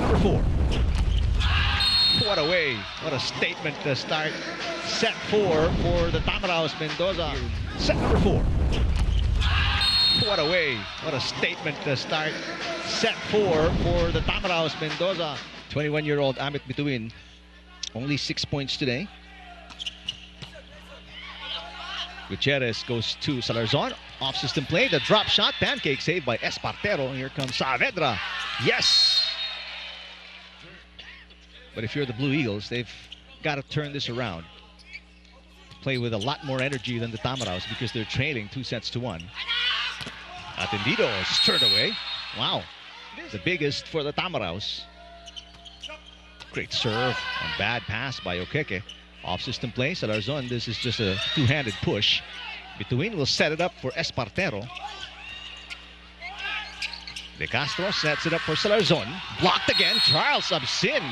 number 4. What a way. What a statement to start set 4 for the Tamaraws Mendoza. Set number 4. What a way. What a statement to start set 4 for the Tamaraws Mendoza. 21-year-old Amit Bituin. Only 6 points today. Gutierrez goes to Salarzon. Off-system play. The drop shot. Pancake saved by Espartero. Here comes Saavedra. Yes! But if you're the Blue Eagles, they've got to turn this around. Play with a lot more energy than the Tamaraws because they're trailing 2-1. Ateneo is stirred away. Wow. The biggest for the Tamaraws. Great serve and bad pass by Okeke. Off-system play. Salarzon, this is just a two-handed push. Bituin will set it up for Espartero. De Castro sets it up for Salarzon. Blocked again. Charles Absin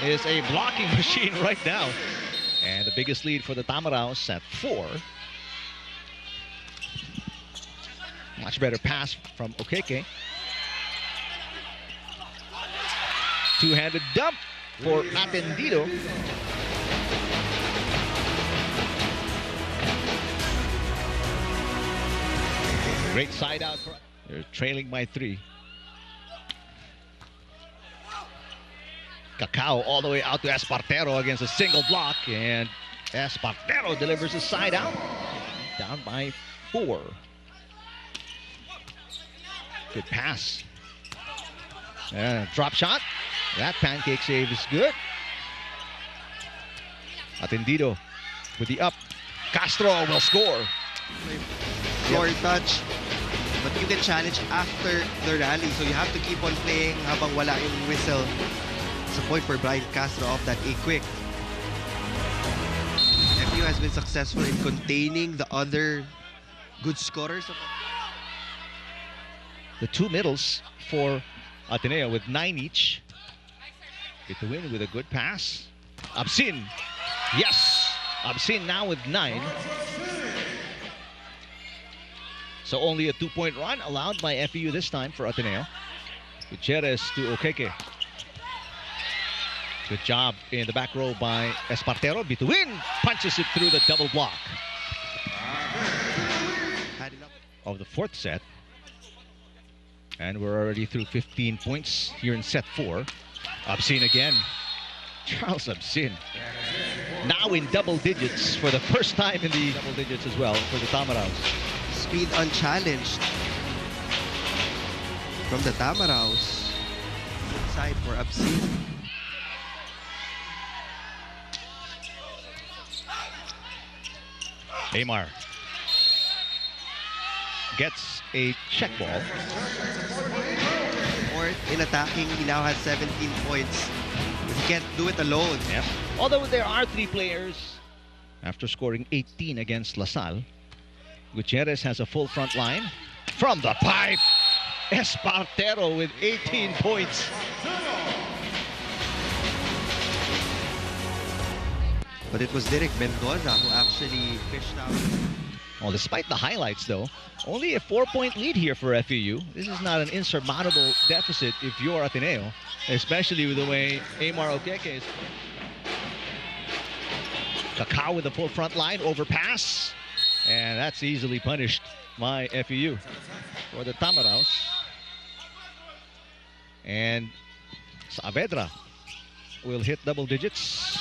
is a blocking machine right now. And the biggest lead for the Tamaraws at 4. Much better pass from Okeke. Two-handed dump for Ateneo. Great side out for. They're trailing by 3. Cacao all the way out to Espartero against a single block, and Espartero delivers a side out. Down by 4. Good pass. Drop shot. That pancake save is good. Ateneo with the up. Castro will score. Floor touch. But you can challenge after the rally, so you have to keep on playing habang wala yung whistle. It's a point for Brian Castro off that A-quick. FEU has been successful in containing the other good scorers. The two middles for Ateneo with 9 each. Bituin with a good pass. Absin. Yes. Absin now with 9. So only a 2-point run allowed by FEU this time for Ateneo. Gutierrez to Okeke. Good job in the back row by Espartero. Bituin punches it through the double block. Of the 4th set. And we're already through 15 points here in set 4. Absin again. Charles Absin. Now in double digits for the first time in the double digits as well for the Tamaraws. Speed unchallenged from the Tamaraws. Side for Absin. Amar gets a check ball. Fourth in attacking, he now has 17 points. He can't do it alone. Yep. Although there are 3 players after scoring 18 against LaSalle. Gutierrez has a full front line. From the pipe, Espartero with 18 points. But it was Derek Mendoza who actually fished out. Well, despite the highlights, though, only a 4-point lead here for FEU. This is not an insurmountable deficit if you're Ateneo, especially with the way Amar Okeke is. Cacao with the full front line, overpass. And that's easily punished by FEU for the Tamaraws. And Saavedra will hit double digits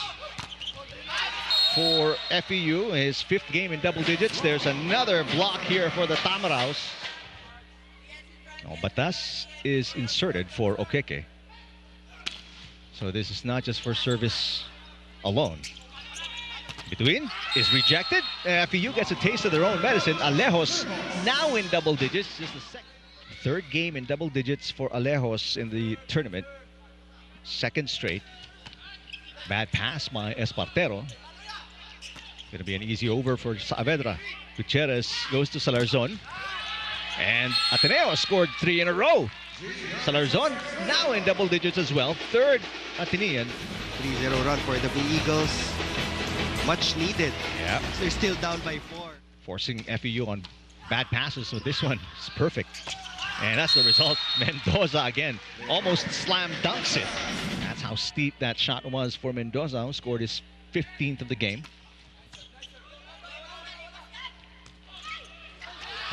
for FEU. His 5th game in double digits. There's another block here for the Tamaraws. Oh, Batas is inserted for Okeke. So this is not just for service alone. Bituin is rejected. FEU gets a taste of their own medicine. Alejos now in double digits. Just the 3rd game in double digits for Alejos in the tournament. 2nd straight. Bad pass by Espartero. Going to be an easy over for Saavedra. Gutierrez goes to Salarzon. And Ateneo scored 3 in a row. Salarzon now in double digits as well. 3rd Atenean. 3-0 run for the Blue Eagles. Much needed. Yeah. They're still down by 4. Forcing FEU on bad passes, so this one is perfect. And that's the result. Mendoza again almost slam dunks it. That's how steep that shot was for Mendoza, who scored his 15th of the game.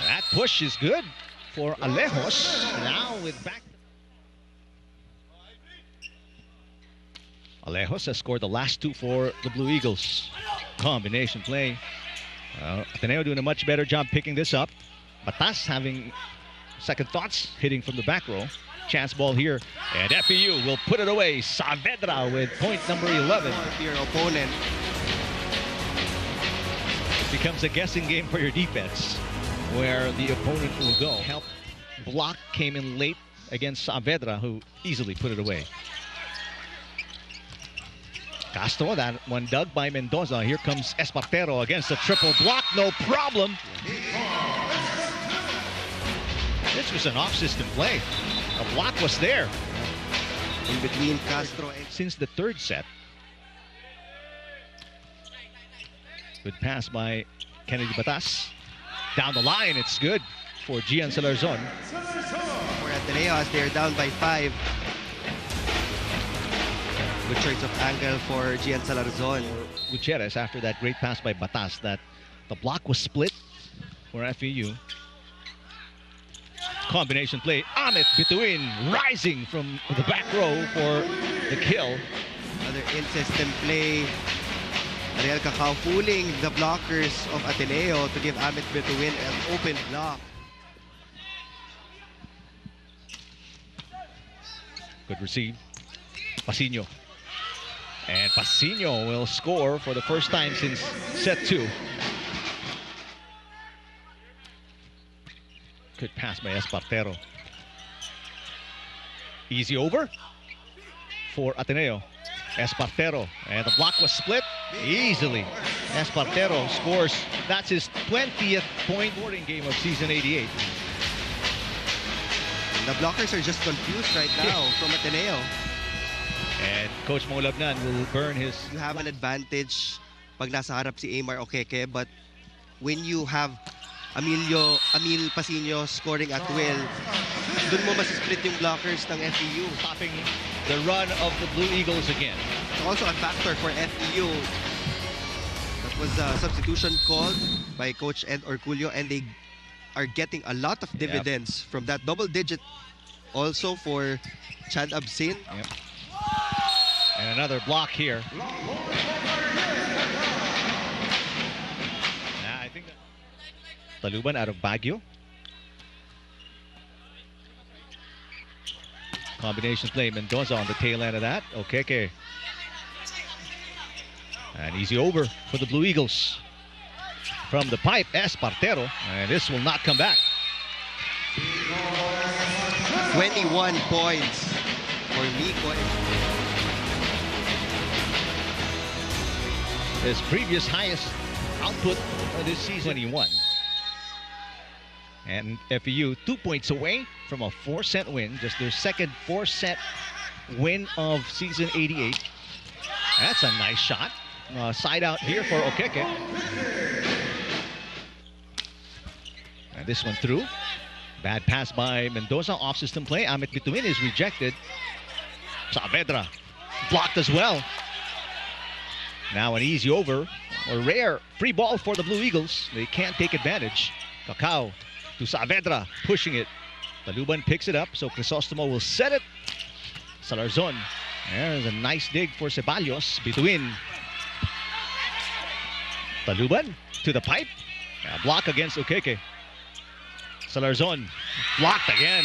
That push is good for Alejos. Now with back. Alejos has scored the last two for the Blue Eagles. Combination play. Ateneo doing a much better job picking this up. Batas having second thoughts, hitting from the back row. Chance ball here, and FEU will put it away. Saavedra with point number 11. Your opponent. It becomes a guessing game for your defense, where the opponent will go. Help block came in late against Saavedra, who easily put it away. Castro, that one dug by Mendoza. Here comes Espartero against a triple block, no problem. This was an off-system play. A block was there. In between Castro and... Since the third set. Good pass by Kennedy Batas. Down the line, it's good for Gian Salarzon. For Ateneo as they're down by 5. Good choice of angle for Gian Salarzon. Gutierrez after that great pass by Batas. That the block was split for FEU. Combination play. Amit Bituin rising from the back row for the kill. Another in-system play. Ariel Cacao fooling the blockers of Ateneo to give Amit Bituin an open block. Good receive. Pasino. And Pasino will score for the first time since set 2. Good pass by Espartero. Easy over for Ateneo. Espartero, and the block was split easily. Espartero scores. That's his 20th point scoring game of season 88. The blockers are just confused right now from Ateneo. And Coach Molabnan will burn his... You have an advantage pag nasa harap si Aymar Okeke, but when you have Emil Pasino scoring at will, dun mo masisplit yung blockers ng FEU. Stopping the run of the Blue Eagles again. It's also a factor for FEU. That was a substitution called by Coach Ed Orculio, and they are getting a lot of dividends from that double digit also for Chad Absin. Yep. And another block here. I think Taluban out of Baguio. Combination play. Mendoza on the tail end of that. Okeke. And easy over for the Blue Eagles. From the pipe, Espartero. And this will not come back. 21 points for Nico. His previous highest output this season, 21. And FEU 2 points away from a 4-set win, just their second 4-set win of season 88. That's a nice shot. Side out here for Okeke. And this one through. Bad pass by Mendoza, off-system play. Amit Bituin is rejected. Saavedra blocked as well. Now an easy over, a rare free ball for the Blue Eagles. They can't take advantage. Cacao to Saavedra, pushing it. Taluban picks it up, so Crisostomo will set it. Salarzon, there's a nice dig for Ceballos. Bituin. Taluban to the pipe. A block against Okeke. Salarzon blocked again.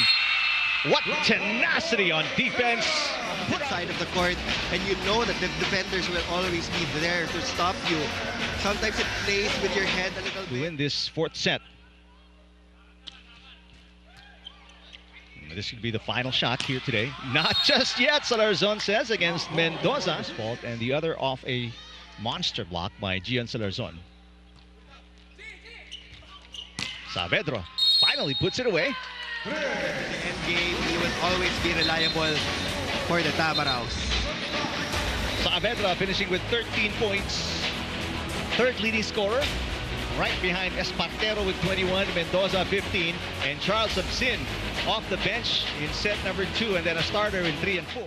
What tenacity on defense. Side of the court, and you know that the defenders will always be there to stop you. Sometimes it plays with your head a little bit. To win this 4th set. This could be the final shot here today. Not just yet, Salarzon says, against Mendoza's fault, and the other off a monster block by Gian Salarzon. Saavedra finally puts it away. The end game, he will always be reliable for the Tamaraws. Saavedra finishing with 13 points. 3rd leading scorer. Right behind Espartero with 21, Mendoza 15, and Charles Absin off the bench in set number 2 and then a starter in 3 and 4.